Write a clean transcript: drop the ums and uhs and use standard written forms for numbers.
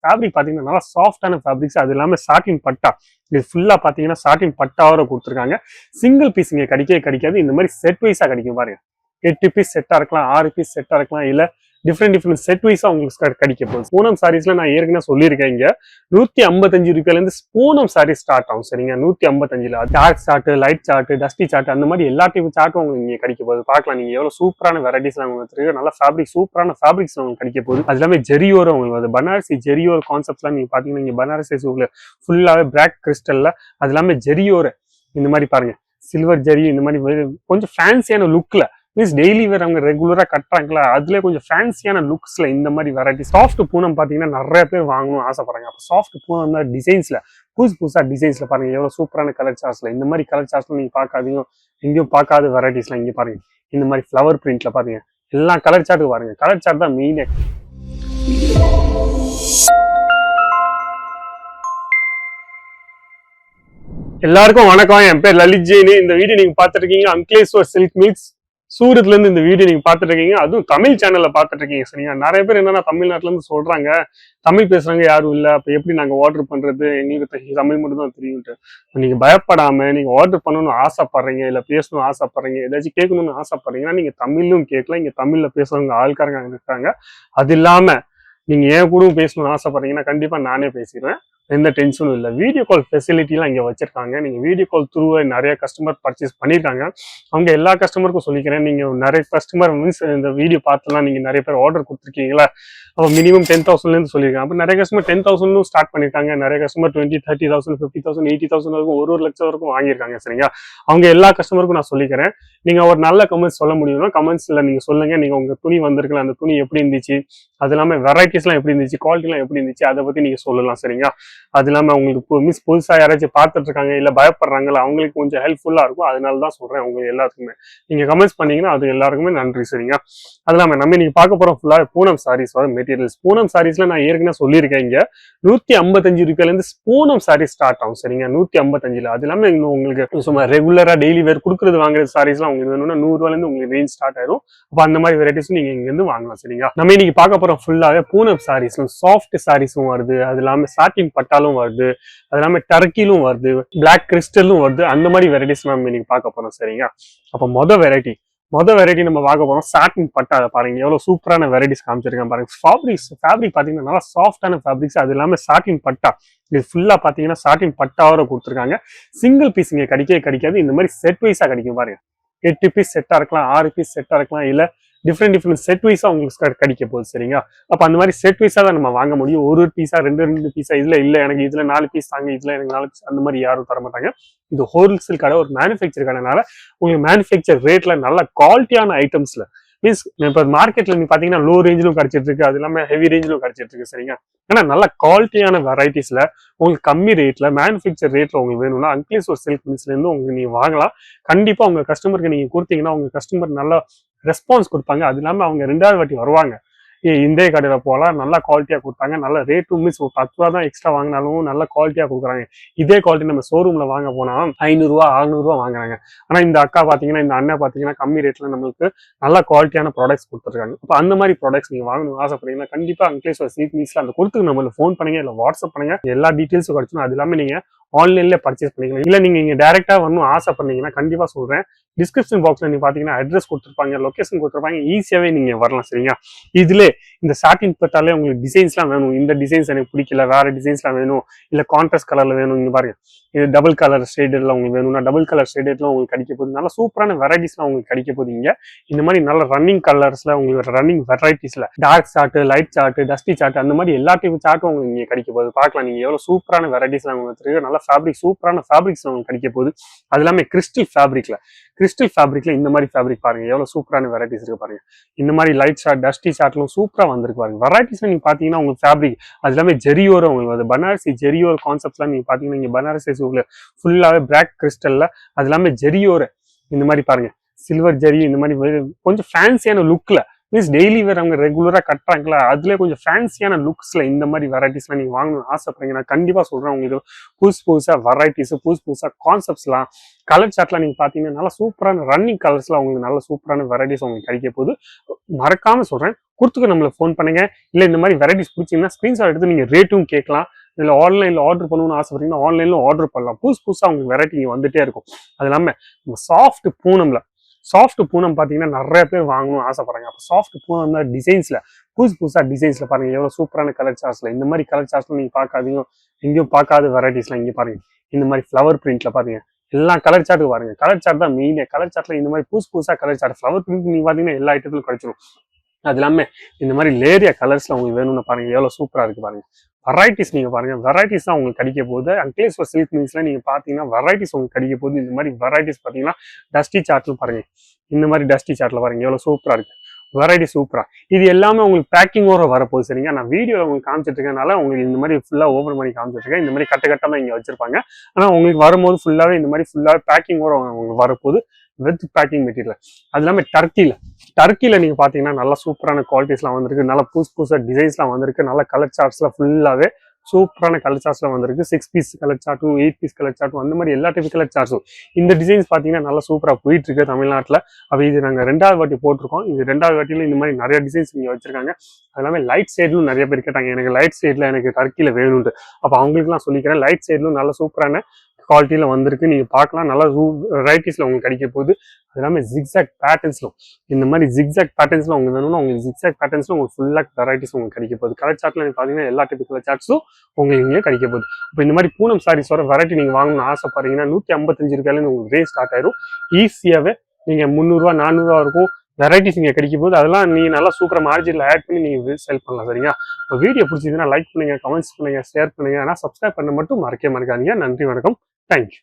Fabric பார்த்தீங்கன்னா நல்லா சாஃப்டான ஃபேப்ரிக்ஸ், அது இல்லாமல் சாட்டின் பட்டா. இது ஃபுல்லாக பார்த்தீங்கன்னா சாட்டின் பட்டாவோட கொடுத்துருக்காங்க. சிங்கிள் பீஸ் இங்கே கிடைக்காது. இந்த மாதிரி செட் வைஸாக கிடைக்கும் பாருங்க. 8 பீஸ் செட்டாக இருக்கலாம், 6 பீஸ் செட்டாக இருக்கலாம், இல்லை டிஃப்ரெண்ட் செட் வைஸா உங்களுக்கு கிடைக்க போகுது. பூனம் சாரீஸ்ல நான் ஏற்கனவே சொல்லியிருக்கேன், இங்க 155 ரூபாயிலிருந்து பூனம் சாரி ஸ்டார்ட் ஆகும். சரிங்க, 155ல dark shade, light shade, dusty shade, அந்த மாதிரி எல்லா டைப் சார்ட்டும் உங்களுக்கு இங்க கிடைக்க போகுது. பார்க்கலாம் நீங்க எவ்வளவு சூப்பரான வெரைட்டிஸ் உங்களுக்கு நல்ல ஃபேப்ரிக், சூப்பரான ஃபேப்ரிக்ஸ் உங்களுக்கு கிடைக்க போகுது. அது எல்லாமே ஜெரியோர உங்களுக்கு பனாரசி ஜெரியோர் கான்செப்ட்லாம் நீங்க பாத்தீங்கன்னா இங்க பனாரசி ஃபுல்லாவே பிளாக் கிறிஸ்டல்ல, அது எல்லாமே ஜெரியோர இந்த மாதிரி பாருங்க, சில்வர் ஜெரி இந்த மாதிரி கொஞ்சம் ஃபேன்சியான லுக்ல, மீன்ஸ் டெய்லி வேர் அவங்க ரெகுலரா கட்டுறாங்களா, அதுல கொஞ்சம் ஃபேன்சியான லுக்ஸ்ல இந்த மாதிரி வெரைட்டி. சாஃப்ட் பூனம் பாத்தீங்கன்னா நிறைய பேர் வாங்கணும்னு ஆசைப்படுறாங்க. அப்போ சாஃப்ட் பூனம் டிசைன்ஸ்ல புதுசா டிசைன்ஸ்ல பாருங்க எவ்வளவு சூப்பரான கலர் சார்ட்ஸ்ல. இந்த மாதிரி கலர் சார்ட்ஸ்ல நீங்க பார்க்காதீங்க, எங்கேயும் பார்க்காத வெரைட்டிஸ்லாம் இங்க பாருங்க. இந்த மாதிரி ஃபிளவர் பிரிண்ட்ல பாருங்க, எல்லா கலர் சார்ட்டு பாருங்க. கலர் சார்ட் தான் மெயினே. எல்லாருக்கும் வணக்கம், என் பேர் லலித் ஜெயின். இந்த வீடியோ நீங்க பார்த்துட்டு இருக்கீங்க அங்கலேஸ்வர் சில்க் மில்ஸ் சூரத்ல இருந்து இந்த வீடியோ நீங்க பார்த்துட்டு இருக்கீங்க, அதுவும் தமிழ் சேனல்ல பார்த்துட்டு இருக்கீங்க. சரிங்களா, நிறைய பேர் என்னன்னா தமிழ்நாட்டுல இருந்து சொல்றாங்க தமிழ் பேசுறாங்க யாரும் இல்ல, அப்ப எப்படி நாங்க ஆர்டர் பண்றது, எங்களுக்கு தமிழ் மட்டும் தான் தெரியும்ட்டு. நீங்க பயப்படாம நீங்க ஆர்டர் பண்ணணும்னு ஆசைப்படுறீங்க, இல்ல பேசணும்னு ஆசைப்படுறீங்க, ஏதாச்சும் கேட்கணும்னு ஆசைப்படுறீங்கன்னா நீங்க தமிழும் கேட்கலாம். இங்க தமிழ்ல பேசுறவங்க ஆள்காரங்க இருக்காங்க. அது இல்லாம நீங்க ஏன் கூட பேசணும்னு ஆசைப்படுறீங்கன்னா கண்டிப்பா நானே பேசிடுவேன், எந்த டென்ஷனும் இல்லை. வீடியோ கால் ஃபெசிலிட்டிலாம் இங்கே வச்சிருக்காங்க. நீங்கள் வீடியோ கால் த்ரூவை நிறைய கஸ்டமர் பர்ச்சேஸ் பண்ணியிருக்காங்க. அவங்க எல்லா கஸ்டமருக்கும் சொல்லிக்கிறேன், நீங்கள் நிறைய கஸ்டமர் மீன்ஸ் இந்த வீடியோ பார்த்துலாம் நீங்கள் நிறைய பேர் ஆர்டர் கொடுத்துருக்கீங்களா, அப்போ மினிமம் 10,000லேருந்து சொல்லியிருக்காங்க. அப்போ நிறைய கஸ்டமர் 10,000 ஸ்டார்ட் பண்ணியிருக்காங்க. நிறைய கஸ்டமர் 20,000, 30,000, 50,000, 80,000 வரைக்கும் ஒரு லட்சம் வரைக்கும் வாங்கியிருக்காங்க. சரிங்களா, அவங்க எல்லா கஸ்டமருக்கும் நான் சொல்லிக்கிறேன், நீங்கள் ஒரு நல்ல கமெண்ட்ஸ் சொல்ல முடியும்னா கமெண்ட்ஸில் நீங்கள் சொல்லுங்கள். நீங்கள் உங்கள் துணி வந்திருக்கலாம், அந்த துணி எப்படி இருந்துச்சு, அது இல்லாமல் வெரைட்டிஸ்லாம் எப்படி இருந்துச்சு, குவாலிட்டிலாம் எப்படி இருந்துச்சு, அதை பற்றி நீங்கள் சொல்லலாம். சரிங்களா, அது இல்லாமல் உங்களுக்கு மீன்ஸ் புதுசாக யாராச்சும் பார்த்துட்டு இருக்காங்க இல்லை பயப்படுறாங்களா, அவங்களுக்கு கொஞ்சம் ஹெல்ப்ஃபுல்லாக இருக்கும். அதனால தான் சொல்கிறேன் உங்களுக்கு எல்லாத்துக்குமே. நீங்கள் கமெண்ட்ஸ் பண்ணீங்கன்னா அது எல்லாருக்குமே நன்றி. சரிங்க, அது இல்லாமல் நம்ம இன்னைக்கு பார்க்க போகிறோம் ஃபுல்லாக பூனம் சாரீஸ் மெட்டீரியல்ஸ். பூனம் சாரீஸ்ல நான் ஏற்கனவே சொல்லியிருக்கேன், இங்கே 155 ரூபாயிலேருந்து பூனம் சாரீஸ் ஸ்டார்ட் ஆகும். சரிங்க, 155ல. அது இல்லாமல் இன்னும் உங்களுக்கு சும்மா ரெகுலராக டெய்லி வேர் கொடுக்குறது வாங்குறது சாரீஸ்லாம் உங்களுக்கு வேணும்னா 100 ரூபாயிலேருந்து உங்களுக்கு ரேஞ்ச் ஸ்டார்ட் ஆயிரும். அப்போ அந்த மாதிரி வெரைட்டிஸும் நீங்கள் இங்கேருந்து வாங்கலாம். சரிங்களா, நம்ம இன்னைக்கு பார்க்க போகிறோம் ஃபுல்லாகவே பூனம் சாரீஸ்லும் சாஃப்ட் சாரீஸும் வருது, அது இல்லாமல் சாட்டின் பட்டாலும் வருது, அது இல்லாமல் டர்க்கிலும் வருது, பிளாக் கிறிஸ்டலும் வருது. அந்த மாதிரி வெரைட்டிஸ் நம்ம இன்னைக்கு பார்க்க போறோம். சரிங்க, அப்போ மொதல் வெரைட்டி நம்ம பார்க்க போறோம் சாட்டின் பட்டா. பாருங்க எவ்வளவு சூப்பரான வெரைட்டிஸ் காமிச்சிருக்கேன் பாருங்க. ஃபேப்ரிக் பாத்தீங்கன்னா நல்லா சாஃப்டான ஃபேப்ரிக்ஸ், அது இல்லாமல் சாட்டின் பட்டா. இது ஃபுல்லா பாத்தீங்கன்னா சாட்டின் பட்டாவோட கொடுத்துருக்காங்க. சிங்கிள் பீஸ் இங்க கிடைக்காது. இந்த மாதிரி செட் வைஸா கிடைக்கும் பாருங்க. 8 பீஸ் செட்டா இருக்கலாம், 6 பீஸ் செட்டா இருக்கலாம், இல்ல டிஃப்ரெண்ட் செட் வைஸா உங்களுக்கு கிடைக்க போகுது. சரிங்களா, அப்ப அந்த மாதிரி செட் வைஸா தான் நம்ம வாங்க முடியும். ஒரு பீஸா, ரெண்டு பீஸா, இல்ல எனக்கு இதுல 4 பீஸ் தாங்க, இதுல எனக்கு 4 பீஸ், அந்த மாதிரி யாரும் தர மாட்டாங்க. இது ஹோல்சேல் கடை, ஒரு மேனுஃபேக்சர் கடைனால உங்களுக்கு மேனுஃபேக்சர் ரேட்ல நல்ல குவாலிட்டியான ஐட்டம்ஸ்ல மீன்ஸ் இப்போ மார்க்கெட்ல நீங்க பாத்தீங்கன்னா லோ ரேஞ்சிலும் கிடைச்சிட்டு இருக்கு, அது இல்லாம ஹெவி ரேஞ்சிலும் கிடைச்சிட்டு இருக்கு. சரிங்க, ஏன்னா நல்ல குவாலிட்டியான வெரைட்டிஸ்ல உங்களுக்கு கம்மி ரேட்ல மேனுஃபேக்சர் ரேட்ல உங்களுக்கு வேணும்னா அங்கலேஸ்வர் சில்க் மில்ஸ்ல இருந்து உங்களுக்கு நீங்க வாங்கலாம். கண்டிப்பா உங்க கஸ்டமருக்கு நீங்க கொடுத்தீங்கன்னா உங்க கஸ்டமர் நல்லா ரெஸ்பான்ஸ் கொடுப்பாங்க. அது இல்லாம அவங்க 2வது வாட்டி வருவாங்க, இந்த கடையில போகலாம், நல்லா குவாலிட்டியா கொடுத்தாங்க, நல்ல ரேட்டும் மீன்ஸ் 10 ரூபா தான் எக்ஸ்ட்ரா வாங்கினாலும் நல்ல குவாலிட்டியா கொடுக்குறாங்க. இதே குவாலிட்டி நம்ம ஷோரூம்ல வாங்க போனா 500 ரூபா 600 ரூபா வாங்குறாங்க. ஆனா இந்த அக்கா பாத்தீங்கன்னா, இந்த அண்ணா பாத்தீங்கன்னா கம்மி ரேட்ல நம்மளுக்கு நல்ல குவாலிட்டியான ப்ராடக்ட்ஸ் கொடுத்துருக்காங்க. அப்ப அந்த மாதிரி ப்ராடக்ட்ஸ் நீங்க வாங்கணும் ஆசைப்படுறீங்கன்னா கண்டிப்பா அங்கலேஸ்வர் சில்க் மில்ஸ்ல அந்த கொடுத்துக்கு நம்மளுக்கு ஃபோன் பண்ணுங்க, இல்ல வாட்ஸ்அப் பண்ணுங்க, எல்லா டீட்டெயில்ஸும் கிடைச்சிடும். அது இல்லாம நீங்க ஆன்லைன்ல பர்ச்சேஸ் பண்ணிக்கலாம். இல்ல நீங்க இங்க டைரக்டா வரணும் ஆசைப்படுறீங்கன்னா கண்டிப்பா சொல்றேன், டிஸ்கிரிப்ஷன் பாக்ஸ்ல நீங்க பாத்தீங்கன்னா அட்ரஸ் கொடுத்துருப்பாங்க, லொகேஷன் கொடுத்துருப்பாங்க, ஈஸியாவே நீங்க வரலாம். சரிங்களா, இதுல இந்த சாட்டின் பட்டாலே உங்களுக்கு டிசைன்ஸ்லாம் வேணும், இந்த டிசைன்ஸ் எனக்கு பிடிக்கல, வேற டிசைன்ஸ்லாம் வேணும், இல்ல கான்ட்ராஸ்ட் கலர்ல வேணும், இங்க பாருங்க இது டபுள் கலர் ஷேடட்ல உங்களுக்கு வேணும்னா டபுள் கலர் ஷேடட்ல உங்களுக்கு கிடைக்க போகுது. நல்ல சூப்பரான வெரைட்டிஸ்லாம் உங்களுக்கு கிடைக்க போகுது. இங்க இந்த மாதிரி நல்ல ரன்னிங் கலர்ஸ்ல உங்களுக்கு ரன்னிங் வெரைட்டிஸ்ல dark shade, light shade, dusty shade, அந்த மாதிரி எல்லா டைப் சார்ட்டும் உங்களுக்கு இங்க கிடைக்க போகுது. பார்க்கலாம் நீங்க எவ்வளவு சூப்பரான வெரைட்டிஸ்லாம் உங்களுக்கு நல்ல ஃபேப்ரிக், சூப்பரான ஃபேப்ரிக்ஸ் உங்களுக்கு கிடைக்க போகுது. அது எல்லாமே கிறிஸ்டல் ஃபேப்ரிக்ல இந்த மாதிரி ஃபேப்ரிக் பாருங்க எவ்வளவு சூப்பரான வெரைட்டிஸ் இருக்கு பாருங்க. இந்த மாதிரி லைட் ஷார்ட், டஸ்டி ஷார்ட்லும் சூப்பரா வந்திருக்கு பாருங்க. வெரைட்டிஸ் நீங்க பாத்தீங்கன்னா உங்களுக்கு ஃபேப்ரிக் அது எல்லாமே ஜெரியோர உங்களுக்கு பனாரசி ஜெரியோர் கான்செப்ட்லாம் நீங்க பாத்தீங்கன்னா இங்க பனாரசி ஃபுல்லாவே பிளாக் கிறிஸ்டல்ல, அது எல்லாமே ஜெரியோர இந்த மாதிரி பாருங்க, சில்வர் ஜெரி இந்த மாதிரி கொஞ்சம் ஃபேன்சியான லுக்ல, மீன்ஸ் டெய்லி வேர் அவங்க ரெகுலரா கட்டுறாங்களா, அதுல கொஞ்சம் ஃபேன்சியான லுக்ஸ்ல இந்த மாதிரி வெரைட்டிஸ்லாம் நீங்க வாங்கணும்னு ஆசைப்படுறீங்க. நான் கண்டிப்பா சொல்றேன், உங்களுக்கு புதுசா வெரைட்டிஸ், புதுசா கான்செப்ட்ஸ்லாம், கலர் சார்ட்லாம் நீங்க பாத்தீங்கன்னா நல்லா சூப்பரான ரன்னிங் கலர்ஸ்ல உங்களுக்கு நல்ல சூப்பரான வெரைட்டிஸ் உங்களுக்கு கிடைக்க போகுது. மறக்காம சொல்றேன், கொடுத்துக்க நம்மளுக்கு ஃபோன் பண்ணுங்க. இல்லை இந்த மாதிரி வெரைட்டிஸ் பிடிச்சிங்கன்னா ஸ்க்ரீன்ஷாட் எடுத்து நீங்கள் ரேட்டும் கேட்கலாம். இதில் ஆன்லைனில் ஆர்டர் பண்ணணும்னு ஆசைப்பட்டீங்கன்னா ஆன்லைனில் ஆர்டர் பண்ணலாம். புதுசாக உங்களுக்கு வெரைட்டி இங்கே வந்துட்டே இருக்கும். அது இல்லாமல் நம்ம சாஃப்ட் பூனம் பார்த்தீங்கன்னா நிறைய பேர் வாங்கணும்னு ஆசைப்படுறாங்க. அப்போ சாஃப்ட் பூனம்ல டிசைன்ஸில் புதுசாக டிசைன்ஸில் பாருங்கள் எவ்வளோ சூப்பரான கலர் சார்ட்ஸில். இந்த மாதிரி கலர் சார்ட்ஸில் நீங்கள் பார்க்காதீங்க, எங்கேயும் பார்க்காத வெரைட்டிஸ்லாம் இங்கே பாருங்கள். இந்த மாதிரி ஃப்ளவர் பிரிண்ட்ல பாருங்க, எல்லா கலர் சார்ட்டு பாருங்க. கலர் சார்ட் தான் மெயினே. கலர் சார்ட்ல இந்த மாதிரி புதுசா கலர் சார்ட் ஃப்ளவர் பிரிண்ட் நீங்க பாத்தீங்கன்னா எல்லா ஐட்டத்திலும் கிடைச்சிடும். அது இல்லாம இந்த மாதிரி லேரியா கலர்ஸ்ல உங்களுக்கு வேணும்னு பாருங்க, எவ்வளவு சூப்பரா இருக்கு பாருங்க. வெரைட்டிஸ் நீங்க பாருங்க, வெரைட்டிஸ் தான் உங்களுக்கு கிடைக்க போகுது. அங்கேஸ்வர் சில்க் மில்ஸ்ல நீங்க பாத்தீங்கன்னா வெரைட்டிஸ் உங்களுக்கு கிடைக்க போகுது. இந்த மாதிரி வெரைட்டிஸ் பாத்தீங்கன்னா டஸ்டி சார்ட்ல பாருங்க, இந்த மாதிரி டஸ்டி சார்ட்ல பாருங்க எவ்வளவு சூப்பரா இருக்கு. வெரைட்டி சூப்பரா. இது எல்லாமே உங்களுக்கு பேக்கிங்கோட வரப்போகுது. சரிங்க, நான் வீடியோவில் உங்களுக்கு காமிச்சிட்டு இருக்கனால உங்களுக்கு இந்த மாதிரி ஃபுல்லா ஓபன் பண்ணி காமிச்சிட்டு இருக்கேன். இந்த மாதிரி கட்டமா இங்க வச்சிருப்பாங்க. ஆனா உங்களுக்கு வரும்போது ஃபுல்லாவே இந்த மாதிரி ஃபுல்லாவே பேக்கிங்கோட உங்களுக்கு வரப்போகுது, வித் பேக்கிங் மெட்டீரியல். அது இல்லாம டர்க்கில நீங்க பாத்தீங்கன்னா நல்லா சூப்பரான குவாலிட்டிஸ்லாம் வந்திருக்கு. நல்ல புதுசா டிசைன்ஸ்லாம் வந்திருக்கு. நல்ல கலர் சார்ட்ஸ்லாம் ஃபுல்லாவே சூப்பரான கலர் சார்ட்ஸ்லாம் வந்திருக்கு. 6 பீஸ் கலர் சார்ட்டும் 8 பீஸ் கலர் சார்ட்டும் அந்த மாதிரி எல்லா டைப் கலர் சார்ட்ஸும் இந்த டிசைன்ஸ் பாத்தீங்கன்னா நல்லா சூப்பரா போயிட்டு இருக்கு தமிழ்நாட்டில். அப்போ இது நாங்கள் 2வது வாட்டி போட்டிருக்கோம். இது 2வது வாட்டியில இந்த மாதிரி நிறைய டிசைன்ஸ் இங்கே வச்சிருக்காங்க. அது எல்லாமே லைட் சைட்லும் நிறைய பேர் கேட்டாங்க, எனக்கு லைட் சைட்ல எனக்கு டர்க்கில வேணும்ட்டு. அப்போ அவங்களுக்குலாம் சொல்லிக்கிறேன், லைட் சைட்லும் நல்ல சூப்பரான குவாலிட்டியில வந்திருக்கு. நீங்க பார்க்கலாம், நல்லா வெரைட்டிஸ்ல உங்களுக்கு கிடைக்க போகுது. அது எல்லாமே ஜிக்ஸாக் பேட்டர்ன்ஸ்லும் இந்த மாதிரி ஜிக்ஸாக் பேட்டர்ன்ஸ்ல உங்களுக்கு வேணும்னா உங்களுக்கு ஜிக்ஸாக் பேட்டர்ன்ஸ்ல உங்களுக்கு ஃபுல்லா வெரைட்டிஸ் உங்களுக்கு கிடைக்க போகுது. கலர் சார்ட்ல நீங்க பாத்தீங்கன்னா எல்லா டைப் கலர் சார்ட்ஸும் உங்களுக்கு இங்கே கிடைக்க போகுது. இப்போ இந்த மாதிரி பூனம் சாரீஸோட வெரைட்டி நீங்க வாங்கணும்னு ஆசைப்படுறீங்கன்னா 155 ரூபாயில உங்களுக்கு ரேஞ்ச் ஸ்டார்ட் ஆயிரும். ஈஸியாவே நீங்க 300 ரூபா 400 ரூபா இருக்கும் வெரைட்டிஸ் இங்கே கிடைக்க போது. அதெல்லாம் நீங்க நல்லா சூப்பர் மார்ஜின்ல ஆட் பண்ணி நீங்க செல் பண்ணலாம். சரிங்களா? இப்போ வீடியோ பிடிச்சதுன்னா லைக் பண்ணுங்க, கமெண்ட்ஸ் பண்ணுங்க, ஷேர் பண்ணுங்க. ஆனால் சப்ஸ்கிரைப் பண்ண மட்டும் மறக்காதீங்க. நன்றி, வணக்கம், தேங்க்யூ.